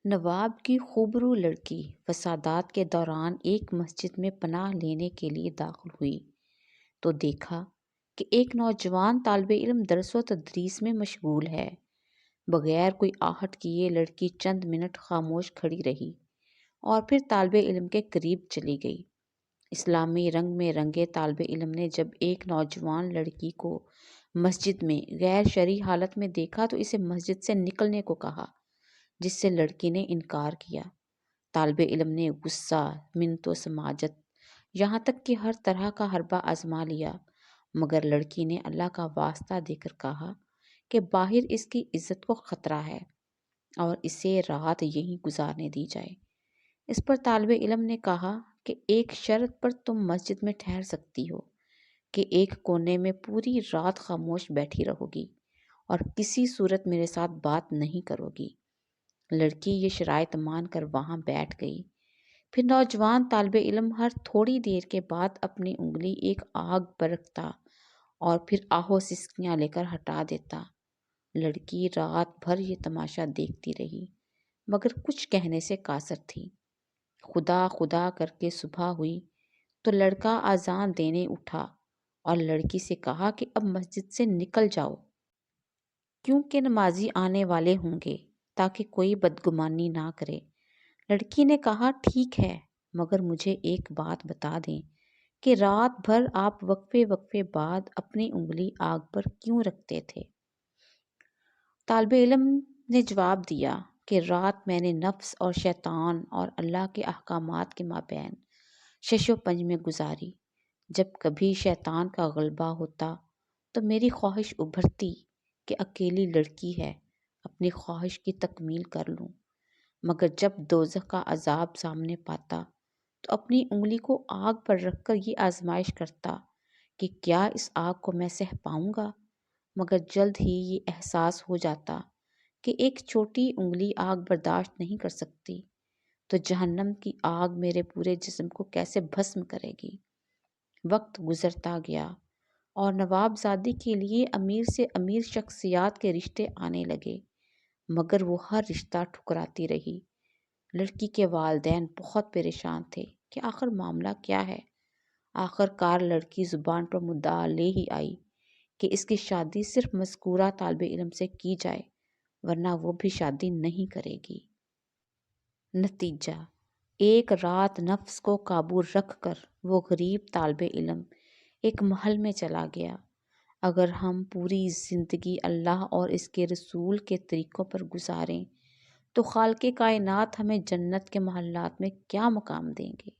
نواب کی خوبرو لڑکی فسادات کے دوران ایک مسجد میں پناہ لینے کے لیے داخل ہوئی تو دیکھا کہ ایک نوجوان طالب علم درس و تدریس میں مشغول ہے۔ بغیر کوئی آہٹ کیے لڑکی چند منٹ خاموش کھڑی رہی اور پھر طالب علم کے قریب چلی گئی۔ اسلامی رنگ میں رنگے طالب علم نے جب ایک نوجوان لڑکی کو مسجد میں غیر شرعی حالت میں دیکھا تو اسے مسجد سے نکلنے کو کہا، جس سے لڑکی نے انکار کیا۔ طالب علم نے غصہ، منت و سماجت، یہاں تک کہ ہر طرح کا حربہ آزما لیا، مگر لڑکی نے اللہ کا واسطہ دے کر کہا کہ باہر اس کی عزت کو خطرہ ہے اور اسے رات یہیں گزارنے دی جائے۔ اس پر طالب علم نے کہا کہ ایک شرط پر تم مسجد میں ٹھہر سکتی ہو کہ ایک کونے میں پوری رات خاموش بیٹھی رہو گی اور کسی صورت میرے ساتھ بات نہیں کرو گی۔ لڑکی یہ شرائط مان کر وہاں بیٹھ گئی۔ پھر نوجوان طالب علم ہر تھوڑی دیر کے بعد اپنی انگلی ایک آگ پر رکھتا اور پھر آہو سسکیاں لے کر ہٹا دیتا۔ لڑکی رات بھر یہ تماشا دیکھتی رہی مگر کچھ کہنے سے قاصر تھی۔ خدا خدا کر کے صبح ہوئی تو لڑکا اذان دینے اٹھا اور لڑکی سے کہا کہ اب مسجد سے نکل جاؤ کیونکہ نمازی آنے والے ہوں گے، تاکہ کوئی بدگمانی نہ کرے۔ لڑکی نے کہا ٹھیک ہے، مگر مجھے ایک بات بتا دیں کہ رات بھر آپ وقفے وقفے بعد اپنی انگلی آگ پر کیوں رکھتے تھے؟ طالب علم نے جواب دیا کہ رات میں نے نفس اور شیطان اور اللہ کے احکامات کے مابین شش و پنج میں گزاری۔ جب کبھی شیطان کا غلبہ ہوتا تو میری خواہش ابھرتی کہ اکیلی لڑکی ہے، اپنی خواہش کی تکمیل کر لوں، مگر جب دوزخ کا عذاب سامنے پاتا تو اپنی انگلی کو آگ پر رکھ کر یہ آزمائش کرتا کہ کیا اس آگ کو میں سہ پاؤں گا، مگر جلد ہی یہ احساس ہو جاتا کہ ایک چھوٹی انگلی آگ برداشت نہیں کر سکتی تو جہنم کی آگ میرے پورے جسم کو کیسے بھسم کرے گی۔ وقت گزرتا گیا اور نواب زادی کے لیے امیر سے امیر شخصیات کے رشتے آنے لگے، مگر وہ ہر رشتہ ٹھکراتی رہی۔ لڑکی کے والدین بہت پریشان تھے کہ آخر معاملہ کیا ہے۔ آخر کار لڑکی زبان پر مدعا لے ہی آئی کہ اس کی شادی صرف مذکورہ طالب علم سے کی جائے ورنہ وہ بھی شادی نہیں کرے گی۔ نتیجہ، ایک رات نفس کو قابو رکھ کر وہ غریب طالب علم ایک محل میں چلا گیا۔ اگر ہم پوری زندگی اللہ اور اس کے رسول کے طریقوں پر گزاریں تو خالق کائنات ہمیں جنت کے محلات میں کیا مقام دیں گے؟